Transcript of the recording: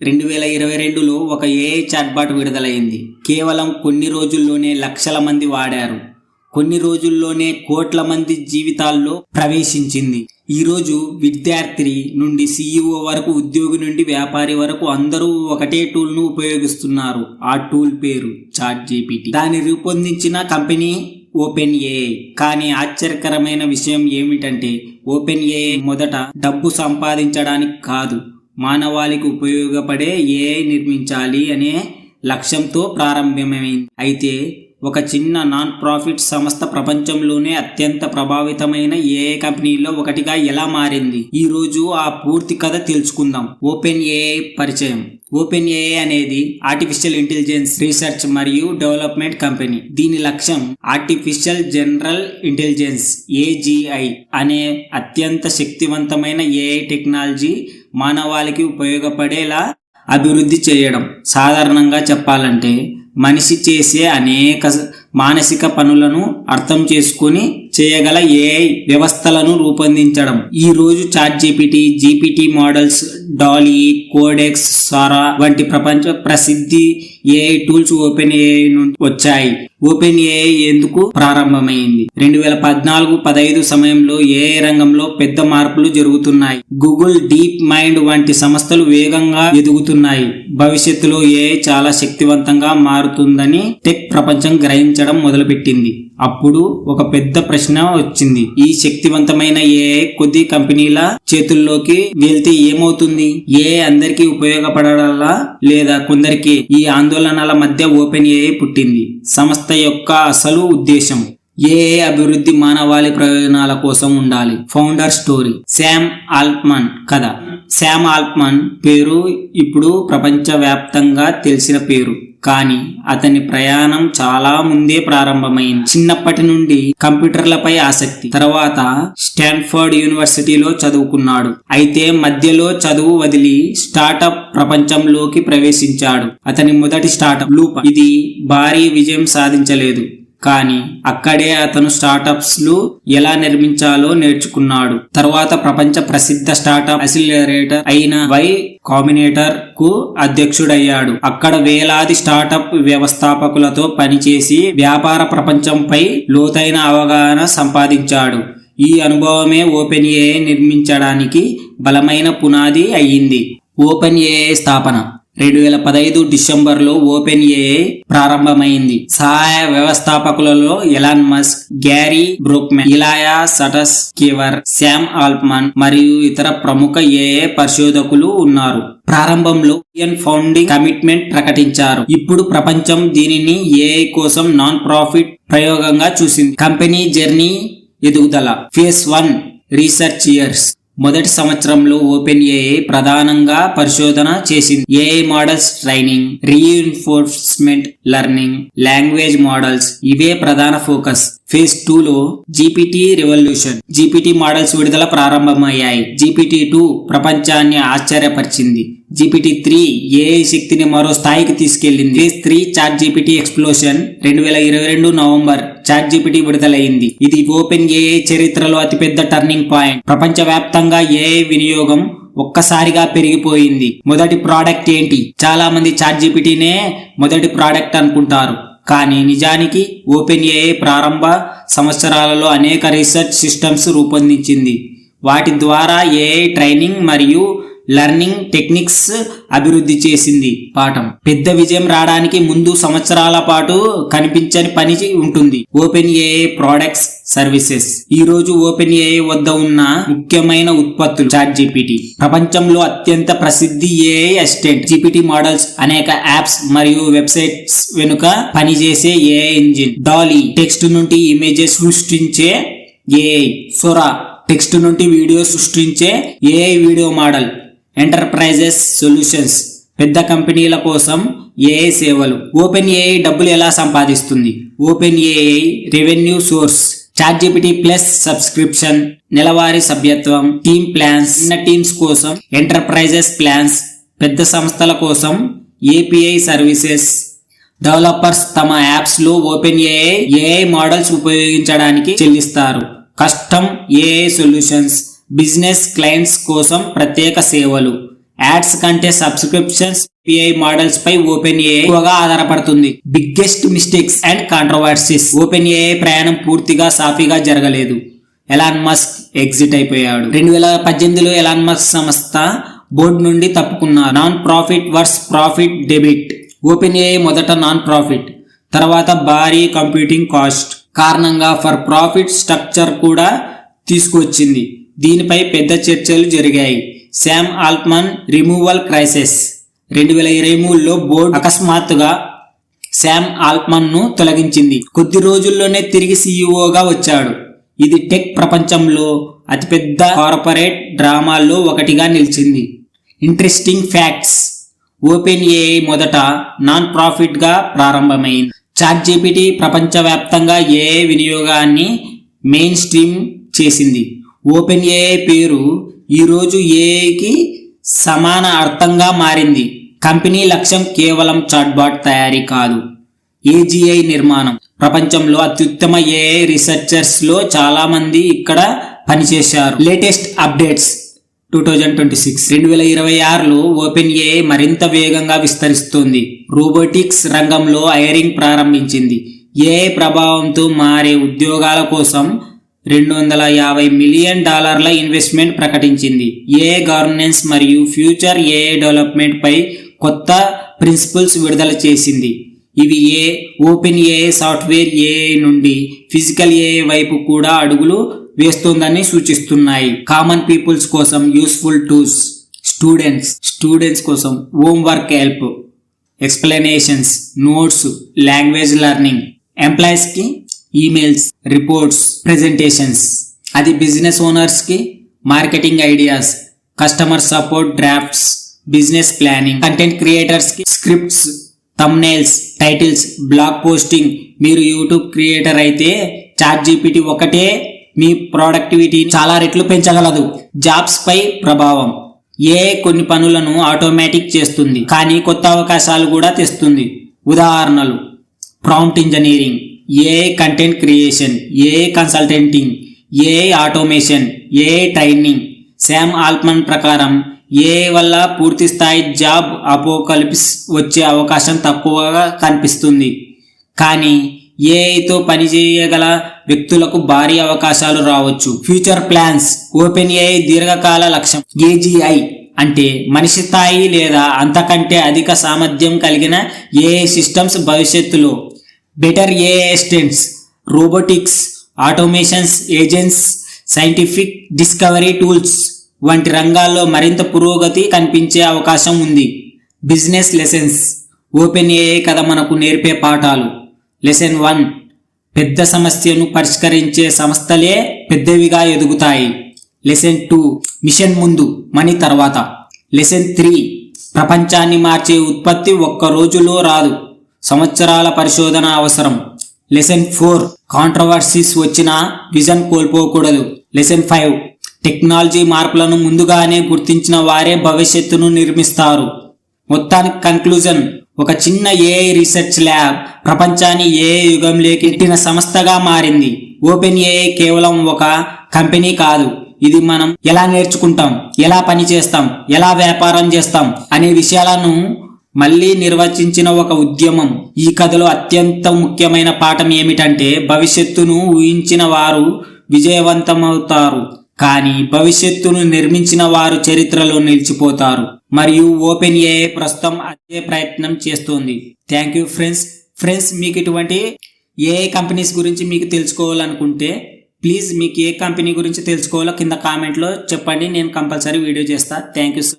2022లో ఒక AI chatbot విడుదలైంది. కేవలం కొన్ని రోజుల్లోనే లక్షల మంది వాడారు. కొన్ని రోజుల్లోనే కోట్ల మంది జీవితాల్లో ప్రవేశించింది. ఈరోజు విద్యార్థి నుండి సీఈఓ వరకు, ఉద్యోగి నుండి వ్యాపారి వరకు అందరూ ఒకటే టూల్ను ఉపయోగిస్తున్నారు. ఆ టూల్ పేరు చాట్‌జీపీటీ. దాన్ని రూపొందించిన కంపెనీ ఓపెన్ఏఐ. కానీ ఆశ్చర్యకరమైన విషయం ఏమిటంటే ఓపెన్ఏఐ మొదట డబ్బు సంపాదించడానికి కాదు, మానవాళికి ఉపయోగపడే ఏఐ నిర్మించాలి అనే లక్ష్యంతో ప్రారంభమైంది. అయితే ఒక చిన్న నాన్ ప్రాఫిట్ సంస్థ ప్రపంచంలోనే అత్యంత ప్రభావితమైన ఏఐ కంపెనీలో ఒకటిగా ఎలా మారింది? ఈ రోజు ఆ పూర్తి కథ తెలుసుకుందాం. ఓపెన్ఏఐ పరిచయం. ఓపెన్ఏఐ అనేది ఆర్టిఫిషియల్ ఇంటెలిజెన్స్ రీసెర్చ్ మరియు డెవలప్మెంట్ కంపెనీ. దీని లక్ష్యం ఆర్టిఫిషియల్ జనరల్ ఇంటెలిజెన్స్ AGI అనే అత్యంత శక్తివంతమైన ఏఐ టెక్నాలజీ మానవాళికి ఉపయోగపడేలా అభివృద్ధి చేయడం. సాధారణంగా చెప్పాలంటే మనిషి చేసే అనేక మానసిక పనులను అర్థం చేసుకుని చేయగల ఏఐ వ్యవస్థలను రూపొందించడం. ఈ రోజు ChatGPT, GPT models, DALL-E, Codex, Sora వంటి ప్రపంచ ప్రసిద్ధి ఏఐ టూల్స్ ఓపెన్ఏఐ నుండి వచ్చాయి. ఓపెన్ఏఐ ఎందుకు ప్రారంభమైంది? 2014-15 సమయంలో ఏఐ రంగంలో పెద్ద మార్పులు జరుగుతున్నాయి. గూగుల్, డీప్ మైండ్ వంటి సంస్థలు వేగంగా ఎదుగుతున్నాయి. భవిష్యత్తులో ఏఐ చాలా శక్తివంతంగా మారుతుందని టెక్ ప్రపంచం గ్రహించడం మొదలుపెట్టింది. అప్పుడు ఒక పెద్ద ప్రశ్న వచ్చింది. ఈ శక్తివంతమైన ఏఐ కొద్ది కంపెనీల చేతుల్లోకి వెళ్తే ఏమవుతుంది? ఏఐ అందరికీ ఉపయోగపడాలా లేదా కొందరికి? ఈ ఆందోళనల మధ్య ఓపెన్ఏఐ పుట్టింది. సంస్థ యొక్క అసలు ఉద్దేశం ఏఐ అభివృద్ధి మానవాళి ప్రయోజనాల కోసం ఉండాలి. Founder story. శామ్ ఆల్ట్మన్ కథ. శామ్ ఆల్ట్మన్ పేరు ఇప్పుడు ప్రపంచవ్యాప్తంగా తెలిసిన పేరు. కానీ అతని ప్రయాణం చాలా ముందే ప్రారంభమైంది. చిన్నప్పటి నుండి కంప్యూటర్లపై ఆసక్తి. తర్వాత స్టాన్ఫర్డ్ యూనివర్సిటీలో చదువుకున్నాడు. అయితే మధ్యలో చదువు వదిలి స్టార్టప్ ప్రపంచంలోకి ప్రవేశించాడు. అతని మొదటి స్టార్టప్ లూప్. ఇది భారీ విజయం సాధించలేదు. కానీ అక్కడే అతను స్టార్టప్స్ లు ఎలా నిర్మించాలో నేర్చుకున్నాడు. తర్వాత ప్రపంచ ప్రసిద్ధ స్టార్టప్ అసిలరేటర్ అయిన వై కాంబినేటర్ కు అధ్యక్షుడయ్యాడు. అక్కడ వేలాది స్టార్టప్ వ్యవస్థాపకులతో పనిచేసి వ్యాపార ప్రపంచంపై లోతైన అవగాహన సంపాదించాడు. ఈ అనుభవమే ఓపెన్ఏఐ నిర్మించడానికి బలమైన పునాది అయ్యింది. ఓపెన్ఏఐ స్థాపన 2015 డిసెంబర్లో ఓపెన్ఏఐ ప్రారంభమైంది. సహాయ వ్యవస్థాపకులలో Elon Musk, Greg Brockman, Ilya Sutskever, Sam Altman మరియు ఇతర ప్రముఖ ఏఐ పరిశోధకులు ఉన్నారు. ప్రారంభంలో ఫౌండింగ్ కమిట్మెంట్ ప్రకటించారు. ఇప్పుడు ప్రపంచం దీనిని ఏఐ కోసం నాన్ ప్రాఫిట్ ప్రయోగంగా చూసింది. కంపెనీ జర్నీ ఎదుగుదల. Phase 1 research years. మొదటి సంవత్సరంలో ఓపెన్ఏఐ ప్రధానంగా పరిశోధన చేసింది. AI models training, reinforcement learning, language models ఇవే ప్రధాన ఫోకస్. ఫేజ్ 2లో జీపీటీ రెవల్యూషన్. జీపీటీ మోడల్స్ విడుదల ప్రారంభమయ్యాయి. GPT-2 ప్రపంచాన్ని ఆశ్చర్యపరిచింది. GPT-3 ఏఐ శక్తిని మరో స్థాయికి తీసుకెళ్లింది. Phase 3 ChatGPT explosion. 2022 November ChatGPT విడుదలైంది. ఇది ఓపెన్ఏఐ చరిత్రలో అతిపెద్ద టర్నింగ్ పాయింట్. ప్రపంచవ్యాప్తంగా ఏఐ వినియోగం ఒక్కసారిగా పెరిగిపోయింది. మొదటి ప్రోడక్ట్ ఏంటి? చాలా మంది చాట్‌జీపీటీనే మొదటి ప్రోడక్ట్ అనుకుంటారు. కానీ నిజానికి ఓపెన్ఏఐ ప్రారంభ సంవత్సరాలలో అనేక రీసెర్చ్ సిస్టమ్స్ రూపొందించింది. వాటి ద్వారా ఏఐ ట్రైనింగ్ మరియు లెర్నింగ్ టెక్నిక్స్ అభివృద్ధి చేసింది. పాఠం. పెద్ద విజయం రావడానికి ముందు సంవత్సరాల పాటు కనిపించని పని ఉంటుంది. OpenAI products, services. ఈ రోజు ఓపెన్ఏఐ వద్ద ఉన్న ముఖ్యమైన ఉత్పత్తులు. చాట్‌జీపీటీ ప్రపంచంలో అత్యంత ప్రసిద్ధి ఏఐ అసిస్టెంట్. జీపీటీ మోడల్స్, అనేక యాప్స్ మరియు వెబ్సైట్స్ వెనుక పనిచేసే ఏఐ ఇంజిన్. డాలీ టెక్స్ట్ నుండి ఇమేజెస్ సృష్టించే ఏఐ. సోరా టెక్స్ట్ నుండి వీడియో సృష్టించే AI video model. Enterprises solutions పెద్ద కంపెనీల కోసం ఏఐ సేవలు. ఓపెన్ఏఐ డబ్బులు ఎలా సంపాదిస్తుంది? OpenAI revenue source. ChatGPT plus subscription, నెలవారీ సభ్యత్వం, టీమ్ ప్లాన్స్, చిన్న టీమ్స్ కోసం ఎంటర్ప్రైజెస్ ప్లాన్స్, పెద్ద సంస్థల కోసం ఏపీఐ సర్వీసెస్. డెవలపర్స్ తమ యాప్స్ లో ఓపెన్ఏఐ మోడల్స్ ఉపయోగించడానికి చెల్లిస్తారు. Custom AI solutions. Business clients కోసం ప్రత్యేక సేవలు. యాడ్స్ కంటే సబ్స్క్రిప్షన్స్ ఏఐ మోడల్స్ పై ఓపెన్ ఏఐ ఎక్కువగా ఆధారపడుతుంది. Biggest mistakes and controversies. Open AI ప్రయాణం పూర్తిగా సాఫీగా జరగలేదు. ఎలాన్ మస్క్ ఎగ్జిట్ అయిపోయాడు. 2018లో ఎలాన్ మస్క్ సంస్థ బోర్డు నుండి తప్పుకున్నారు. Non profit versus profit debate. Open AI మొదట నాన్ ప్రాఫిట్, తర్వాత భారీ కంప్యూటింగ్ కాస్ట్ కారణంగా ఫర్ ప్రాఫిట్ స్ట్రక్చర్ కూడా తీసుకొచ్చింది. దీనిపై పెద్ద చర్చలు జరిగాయి. Sam Altman removal crisis. 2023లో బోర్డు అకస్మాత్తుగా శామ్ ఆల్ట్మన్ ను తొలగించింది. కొద్ది రోజుల్లోనే తిరిగి సీఈఓగా వచ్చాడు. ఇది టెక్ ప్రపంచంలో అతిపెద్ద కార్పొరేట్ డ్రామాల్లో ఒకటిగా నిలిచింది. Interesting facts. ఓపెన్ ఏఐ మొదట నాన్ ప్రాఫిట్ గా ప్రారంభమైంది. చాట్‌జీపీటీ ప్రపంచవ్యాప్తంగా ఏఐ వినియోగాన్ని మెయిన్ స్ట్రీమ్ చేసింది. ఓపెన్ ఏఐ పేరు ఈరోజు ఏఐకి సమాన అర్థంగా మారింది. కంపెనీ లక్ష్యం కేవలం చాట్బాట్ తయారీ కాదు, ఏజీఐ నిర్మాణం. ప్రపంచంలో అత్యుత్తమ ఏఐ రీసెర్చర్స్ లో చాలా మంది ఇక్కడ పనిచేశారు. లేటెస్ట్ అప్డేట్స్ 2026లో ఓపెన్ ఏఐ మరింత వేగంగా విస్తరిస్తోంది. రోబోటిక్స్ రంగంలో హైరింగ్ ప్రారంభించింది. ఏఐ ప్రభావంతో మారే ఉద్యోగాల కోసం $250 మిలియన్ ఇన్వెస్ట్మెంట్ ప్రకటించింది. ఏఐ గవర్నెన్స్ మరియు ఫ్యూచర్ ఏఐ డెవలప్మెంట్ పై కొత్త ప్రిన్సిపల్స్ విడుదల చేసింది. ఇవి ఓపెన్ ఏఐ సాఫ్ట్వేర్ ఏఐ నుండి ఫిజికల్ ఏఐ వైపు కూడా అడుగులు వేస్తోందని సూచిస్తున్నాయి. కామన్ పీపుల్స్ కోసం యూస్ఫుల్ టూల్స్. స్టూడెంట్స్ కోసం homework help, explanations, notes, language learning. Employees కి ఈమెయిల్స్, రిపోర్ట్స్, ప్రెజెంటేషన్స్. అది బిజినెస్ ఓనర్స్ కి marketing ideas, customer support drafts, business planning. Content creators కి scripts, thumbnails, titles, blog posting. మీరు YouTube creator అయితే ChatGPT ఒకటే మీ productivity చాలా రెట్లు పెంచగలదు. జాబ్స్ పై ప్రభావం. ఏఐ కొన్ని పనులను ఆటోమేటిక్ చేస్తుంది, కానీ కొత్త అవకాశాలు కూడా తెస్తుంది. ఉదాహరణలు: prompt engineering, AI content creation, AI consulting, AI automation, AI training. Sam Altman ప్రకారం ఏఐ వల్ల పూర్తి స్థాయి జాబ్ అపోకలిప్స్ వచ్చే అవకాశం తక్కువగా కనిపిస్తుంది, కానీ ఏఐతో పనిచేయగల వ్యక్తులకు భారీ అవకాశాలు రావచ్చు. Future plans. ఓపెన్ ఏఐ దీర్ఘకాల లక్ష్యం. ఏజీఐ అంటే మనిషి స్థాయి లేదా అంతకంటే అధిక సామర్థ్యం కలిగిన ఏఐ సిస్టమ్స్ భవిష్యత్తులో. Better AI assistants, robotics, automations, agents, scientific discovery tools వంటి రంగాల్లో మరింత పురోగతి కనిపించే అవకాశం ఉంది. Business lessons. ఓపెన్ ఏఐ కథ మనకు నేర్పే పాఠాలు. లెసన్ 1: పెద్ద సమస్యను పరిష్కరించే సంస్థలే పెద్దవిగా ఎదుగుతాయి. లెసన్ 2: మిషన్ ముందు, మనీ తర్వాత. లెసన్ 3: ప్రపంచాన్ని మార్చే ఉత్పత్తి ఒక్క రోజులో రాదు, సంవత్సరాల పరిశోధన అవసరం. లెసన్ 4: కాంట్రవర్సీస్ వచ్చినా విజన్ కోల్పోకూడదు. లెసన్ 5: టెక్నాలజీ మార్పులను ముందుగానే గుర్తించిన వారే భవిష్యత్తును నిర్మిస్తారు. మొత్తానికి కన్క్లూజన్: ఒక చిన్న ఏఐ రీసెర్చ్ ల్యాబ్ ప్రపంచాన్ని ఏఐ యుగంలోకి నెట్టిన సంస్థగా మారింది. ఓపెన్ ఏఐ కేవలం ఒక కంపెనీ కాదు, ఇది మనం ఎలా నేర్చుకుంటాం, ఎలా పని చేస్తాం, ఎలా వ్యాపారం చేస్తాం అనే విషయాలను మళ్ళీ నిర్వచించిన ఒక ఉద్యమం. ఈ కథలో అత్యంత ముఖ్యమైన పాఠం ఏమిటంటే, భవిష్యత్తును ఊహించిన వారు విజయవంతమవుతారు, కానీ భవిష్యత్తును నిర్మించిన వారు చరిత్రలో నిలిచిపోతారు. మరియు ఓపెన్ ఏఐ ప్రస్తుతం అదే ప్రయత్నం చేస్తోంది. Thank you friends. మీకు ఇటువంటి ఏఐ కంపెనీస్ గురించి మీకు తెలుసుకోవాలనుకుంటే ప్లీజ్ మీకు ఏ కంపెనీ గురించి తెలుసుకోవాలో కింద కామెంట్లో చెప్పండి, నేను కంపల్సరీ వీడియో చేస్తా. Thank you.